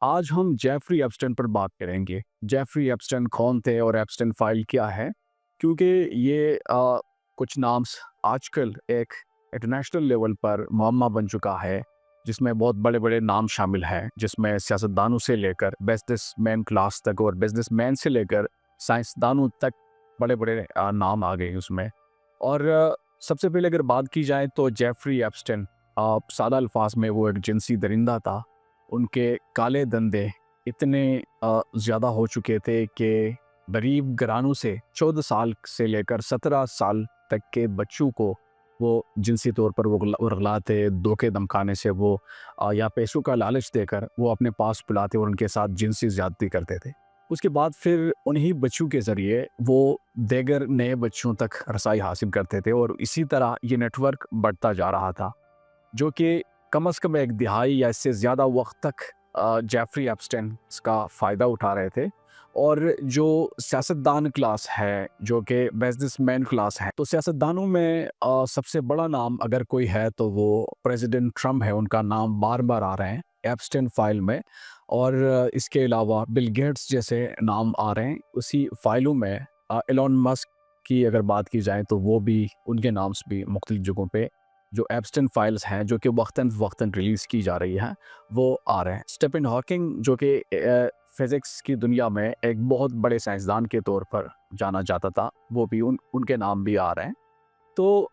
आज हम जेफरी एप्स्टेन पर बात करेंगे। जेफरी एप्स्टेन कौन थे और एप्स्टेन फाइल क्या है? क्योंकि ये कुछ नाम्स आजकल एक इंटरनेशनल लेवल पर मुअम्मा बन चुका है, जिसमें बहुत बड़े-बड़े नाम शामिल हैं, जिसमें सियासतदानों से लेकर बिज़नेसमैन क्लास तक और बिज़नेसमैन से लेकर साइंसदानों तक बड़े-बड़े नाम आ गए उसमें। और सबसे पहले अगर बात की जाए तो जेफरी एप्स्टेन सादा अल्फाज में वो एक जिनसी दरिंदा था। उनके काले धंधे इतने ज़्यादा हो चुके थे कि गरीब घरानों से 14 साल से लेकर 17 साल तक के बच्चों को वो जिनसी तौर पर वो वर्गलाते, धोखे धमकाने से वो या पैसों का लालच देकर वो अपने पास बुलाते और उनके साथ जिनसी ज़्यादती करते थे। उसके बाद फिर उन्हीं बच्चों के ज़रिए वो देगर नए बच्चों तक रसाई हासिल करते थे और इसी तरह ये नेटवर्क बढ़ता जा रहा था, जो कि कम से कम एक दिहाई या इससे ज़्यादा वक्त तक जेफरी एप्स्टेन का फ़ायदा उठा रहे थे। और जो सियासतदान क्लास है, जो कि बिजनेसमैन क्लास है, तो सियासतदानों में सबसे बड़ा नाम अगर कोई है तो वो प्रेसिडेंट ट्रम्प है। उनका नाम बार बार आ रहे हैं एप्स्टेन फाइल में। और इसके अलावा बिल गेट्स जैसे नाम आ रहे हैं उसी फाइलों में। एलोन मस्क की अगर बात की जाए तो वो भी, उनके नाम्स भी मुख्तलिफ जगहों पे जो एप्स्टेन फाइल्स हैं, जो कि वक्तन फ़वक्तन रिलीज़ की जा रही हैं, वो आ रहे हैं। स्टीफन हॉकिंग, जो कि फ़िज़िक्स की दुनिया में एक बहुत बड़े साइंसदान के तौर पर जाना जाता था, वो भी उनके नाम भी आ रहे हैं। तो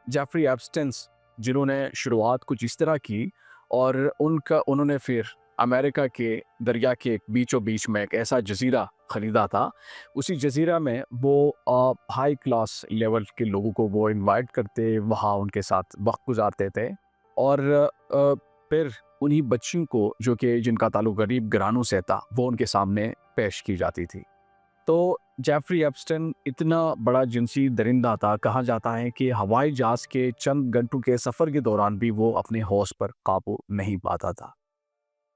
जेफरी एप्स्टेन्स, जिन्होंने शुरुआत कुछ इस तरह की और उन्होंने फिर अमेरिका के दरिया के बीचों बीच में एक ऐसा जजीरा ख़रीदा था। उसी जजीरा में वो हाई क्लास लेवल के लोगों को वो इनवाइट करते, वहाँ उनके साथ वक्त गुजारते थे। और फिर उन्हीं बच्चियों को, जो कि जिनका ताल्लुक गरीब घरानों से था, वो उनके सामने पेश की जाती थी। तो जेफरी एप्स्टेन इतना बड़ा जिनसी दरिंदा था, कहा जाता है कि हवाई जहाज़ के चंद घंटों के सफ़र के दौरान भी वो अपने होश पर काबू नहीं पाता था।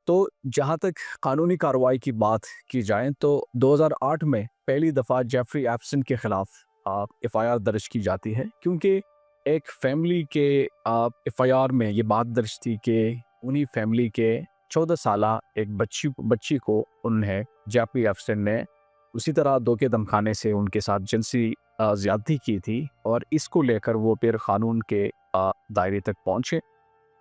तो जहाँ तक कानूनी कार्रवाई की बात की जाए तो 2008 में पहली दफ़ा जेफरी एप्स्टेन के ख़िलाफ़ एफ़आईआर दर्ज की जाती है, क्योंकि एक फैमिली के एफ़आईआर में ये बात दर्ज थी कि उन्हीं फैमिली के 14 साला एक बच्ची को उन्हें जेफरी एप्स्टेन ने उसी तरह धोखे धमकाने से उनके साथ जिनसी ज़्यादती की थी। और इसको लेकर वो फिर क़ानून के दायरे तक पहुँचे।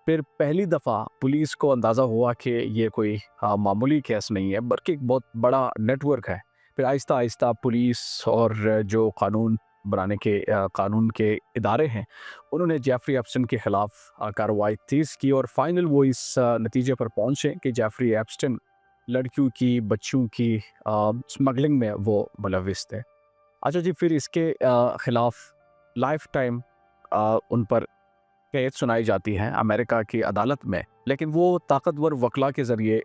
फिर पहली दफ़ा पुलिस को अंदाज़ा हुआ कि ये कोई मामूली केस नहीं है, बल्कि एक बहुत बड़ा नेटवर्क है। फिर आहिस्ता-आहिस्ता पुलिस और जो कानून के इदारे हैं, उन्होंने जेफरी एप्स्टेन के ख़िलाफ़ कार्रवाई तेज़ की और फाइनल वो इस नतीजे पर पहुँचे कि जेफरी एप्स्टेन लड़कियों की, बच्चियों की स्मगलिंग में वो मुलविस थे। अच्छा जी, फिर इसके ख़िलाफ़ लाइफ़ टाइम उन पर कैद सुनाई जाती है अमेरिका की अदालत में, लेकिन वो ताकतवर वकला के ज़रिए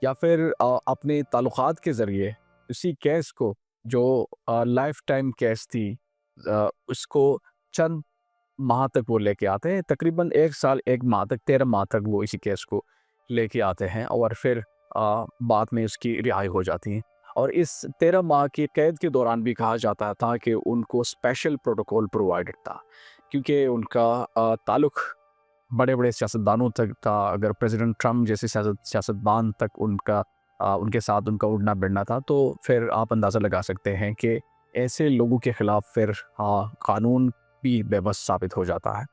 या फिर अपने ताल्लुकात के ज़रिए उसी केस को, जो लाइफ टाइम केस थी, उसको चंद माह तक वो लेके आते हैं। तकरीबन 1 साल 1 माह तक, 13 माह तक वो इसी केस को लेके आते हैं और फिर बाद में उसकी रिहाई हो जाती है। और इस 13 माह की कैद के दौरान भी कहा जाता था कि उनको स्पेशल प्रोटोकॉल प्रोवाइडेड था, क्योंकि उनका ताल्लुक बड़े-बड़े सियासतदानों तक था। अगर प्रेसिडेंट ट्रम्प जैसे सियासतदान तक उनके साथ उनका उठना-बैठना था, तो फिर आप अंदाज़ा लगा सकते हैं कि ऐसे लोगों के खिलाफ फिर कानून भी बेबस साबित हो जाता है।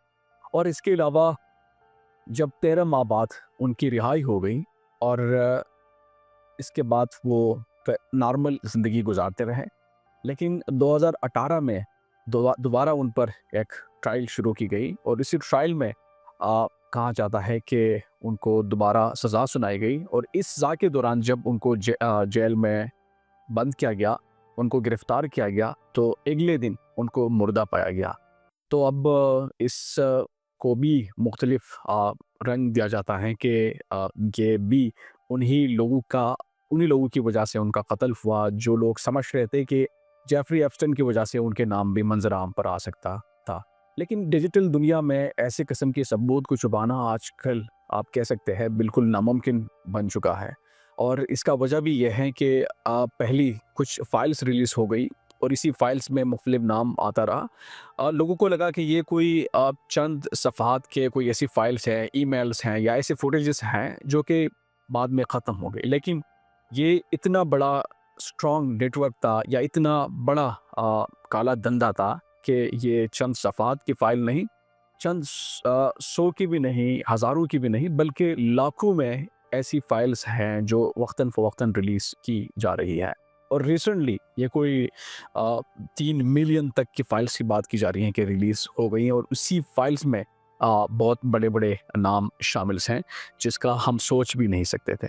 और इसके अलावा जब 13 माह बाद उनकी रिहाई हो गई और इसके बाद वो नॉर्मल ज़िंदगी गुजारते रहे, लेकिन 2018 में दोबारा उन पर एक ट्रायल शुरू की गई और इसी ट्रायल में कहा जाता है कि उनको दोबारा सज़ा सुनाई गई। और इस सज़ा के दौरान जब उनको जेल में बंद किया गया, उनको गिरफ्तार किया गया, तो अगले दिन उनको मुर्दा पाया गया। तो अब इस को भी मुख्तलिफ रंग दिया जाता है कि ये भी उन्हीं लोगों की वजह से उनका कत्ल हुआ, जो लोग समझ रहे थे कि जेफरी एप्स्टेन की वजह से उनके नाम भी मंजर आम पर आ सकता था। लेकिन डिजिटल दुनिया में ऐसे किस्म के सबूत को छुपाना आजकल आप कह सकते हैं बिल्कुल नामुमकिन बन चुका है। और इसका वजह भी यह है कि पहली कुछ फाइल्स रिलीज़ हो गई और इसी फाइल्स में मुख्तलिफ नाम आता रहा। लोगों को लगा कि ये कोई चंद सफ़हात के कोई ऐसी फाइल्स हैं, ईमेल्स हैं या ऐसे फुटेजेस हैं जो कि بعد میں ختم ہو گئی، لیکن یہ اتنا بڑا اسٹرانگ نیٹ ورک تھا یا اتنا بڑا کالا دھندا تھا کہ یہ چند صفحات کی فائل نہیں، چند سو کی بھی نہیں، ہزاروں کی بھی نہیں، بلکہ لاکھوں میں ایسی فائلز ہیں جو وقتاً فوقتاً ریلیز کی جا رہی ہے۔ اور ریسنٹلی یہ کوئی 3 ملین تک کی فائلز کی بات کی جا رہی ہیں کہ ریلیز ہو گئی ہیں، اور اسی فائلز میں بہت بڑے بڑے نام شامل ہیں جس کا ہم سوچ بھی نہیں سکتے تھے۔